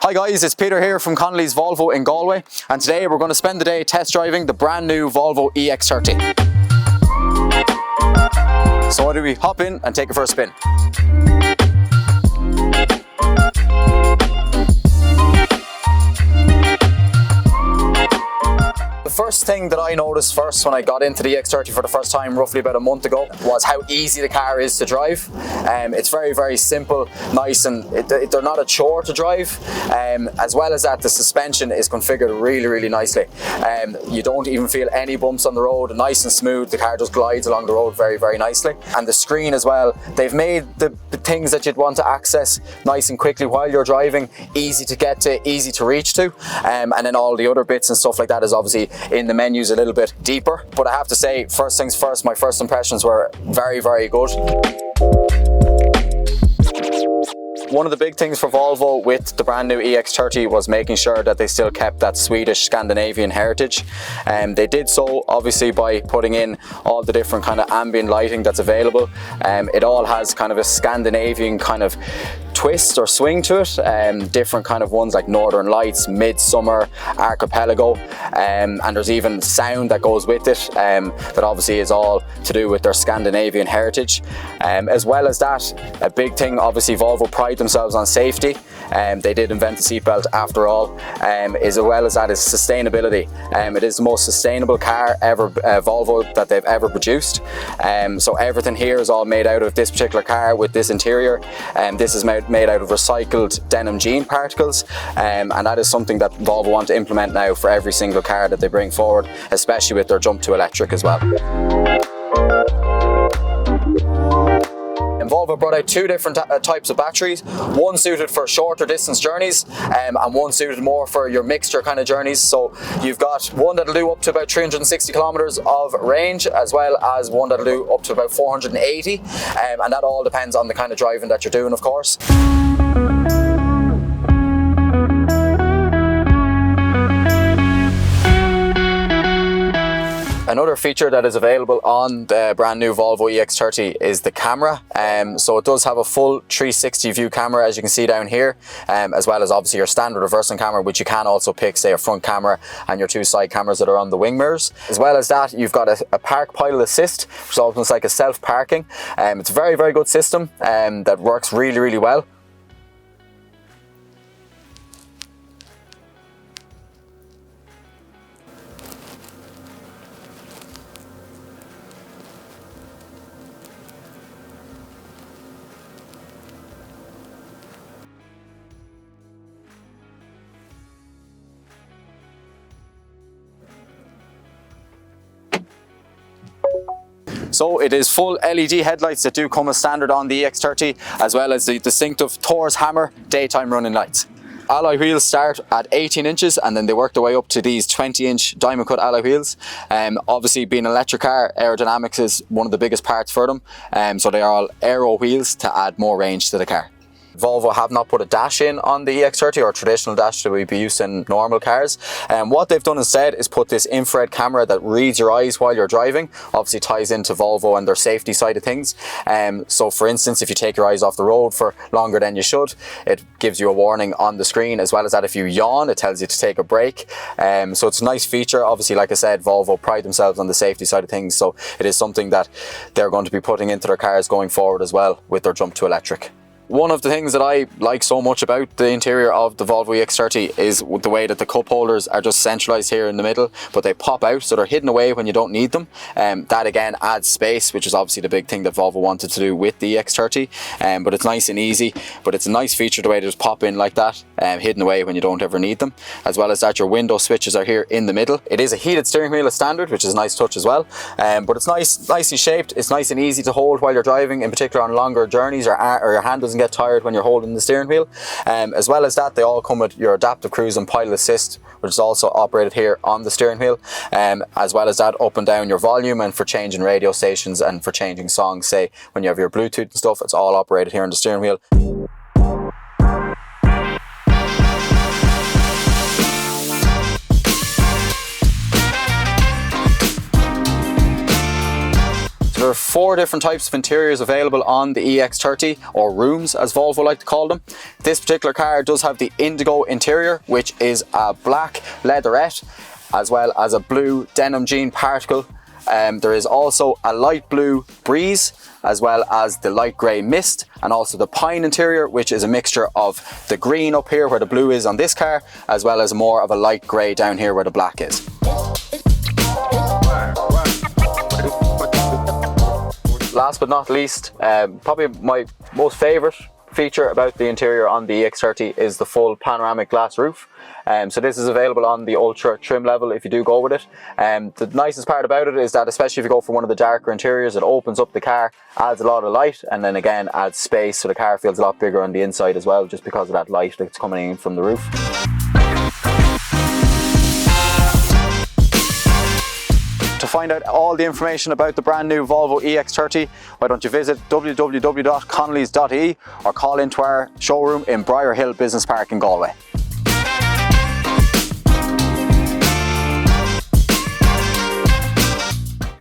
Hi guys, it's Peter here from Connolly's Volvo in Galway, and today we're going to spend the day test driving the brand new Volvo EX30. So why don't we hop in and take it for a spin. The first thing that I noticed first when I got into the EX30 for the first time roughly about a month ago was how easy the car is to drive. It's very simple, nice, and they're not a chore to drive. As well as that, the suspension is configured really nicely. You don't even feel any bumps on the road, nice and smooth. The car just glides along the road very nicely. And the screen as well, they've made the things that you'd want to access nice and quickly while you're driving, easy to get to, easy to reach to. And then all the other bits and stuff like that is obviously in the menus a little bit deeper. But I have to say, first things first, my first impressions were very good. One of the big things for Volvo with the brand new EX30 was making sure that they still kept that Swedish Scandinavian heritage. They did so obviously by putting in all the different kind of ambient lighting that's available. It all has kind of a Scandinavian kind of twist or swing to it, different kind of ones like Northern Lights, Midsummer, Archipelago, and there's even sound that goes with it that obviously is all to do with their Scandinavian heritage. As well as that, a big thing, obviously Volvo pride themselves on safety. They did invent the seatbelt after all. As well as that is sustainability. It is the most sustainable car ever, Volvo, that they've ever produced. So everything here is all made out of this particular car with this interior. This is made out of recycled denim jean particles, and that is something that Volvo want to implement now for every single car that they bring forward, especially with their jump to electric as well. And Volvo brought out two different types of batteries, one suited for shorter distance journeys and one suited more for your mixture kind of journeys. So you've got one that'll do up to about 360 kilometers of range, as well as one that'll do up to about 480, and that all depends on the kind of driving that you're doing, of course. Another feature that is available on the brand new Volvo EX30 is the camera. So it does have a full 360 view camera, as you can see down here, as well as obviously your standard reversing camera, which you can also pick, say, a front camera and your two side cameras that are on the wing mirrors. As well as that, you've got a park pilot assist, which is almost like a self-parking. It's a very good system that works really well. So it is full LED headlights that do come as standard on the EX30, as well as the distinctive Thor's Hammer daytime running lights. Alloy wheels start at 18 inches and then they work their way up to these 20-inch diamond cut alloy wheels. Obviously, being an electric car, aerodynamics is one of the biggest parts for them, so they are all aero wheels to add more range to the car. Volvo have not put a dash in on the EX30, or a traditional dash that we'd be used in normal cars. What they've done instead is put this infrared camera that reads your eyes while you're driving. Obviously ties into Volvo and their safety side of things. So for instance, if you take your eyes off the road for longer than you should, it gives you a warning on the screen. As well as that, if you yawn, it tells you to take a break. So it's a nice feature. Obviously, like I said, Volvo pride themselves on the safety side of things, so it is something that they're going to be putting into their cars going forward as well with their jump to electric. One of the things that I like so much about the interior of the Volvo EX30 is the way that the cup holders are just centralised here in the middle, but they pop out, so they're hidden away when you don't need them. That again adds space, which is obviously the big thing that Volvo wanted to do with the EX30. But it's nice and easy, but it's a nice feature the way they just pop in like that, hidden away when you don't ever need them. As well as that, your window switches are here in the middle. It is a heated steering wheel as standard, which is a nice touch as well. But it's nicely shaped. It's nice and easy to hold while you're driving, in particular on longer journeys, or your hand doesn't get tired when you're holding the steering wheel. As well as that, they all come with your adaptive cruise and pilot assist, which is also operated here on the steering wheel. As well as that, up and down your volume, and for changing radio stations and for changing songs, say when you have your Bluetooth and stuff, it's all operated here on the steering wheel. There are have 4 different types of interiors available on the EX30, or rooms as Volvo like to call them. This particular car does have the indigo interior, which is a black leatherette as well as a blue denim jean particle. There is also a light blue breeze, as well as the light grey mist, and also the pine interior, which is a mixture of the green up here where the blue is on this car, as well as more of a light grey down here where the black is. Last but not least, probably my most favourite feature about the interior on the EX30 is the full panoramic glass roof. So this is available on the ultra trim level if you do go with it. The nicest part about it is that, especially if you go for one of the darker interiors, it opens up the car, adds a lot of light, and then again adds space, so the car feels a lot bigger on the inside as well, just because of that light that's coming in from the roof. To find out all the information about the brand new Volvo EX30, why don't you visit www.connolly's.ie or call into our showroom in Briarhill Business Park in Galway.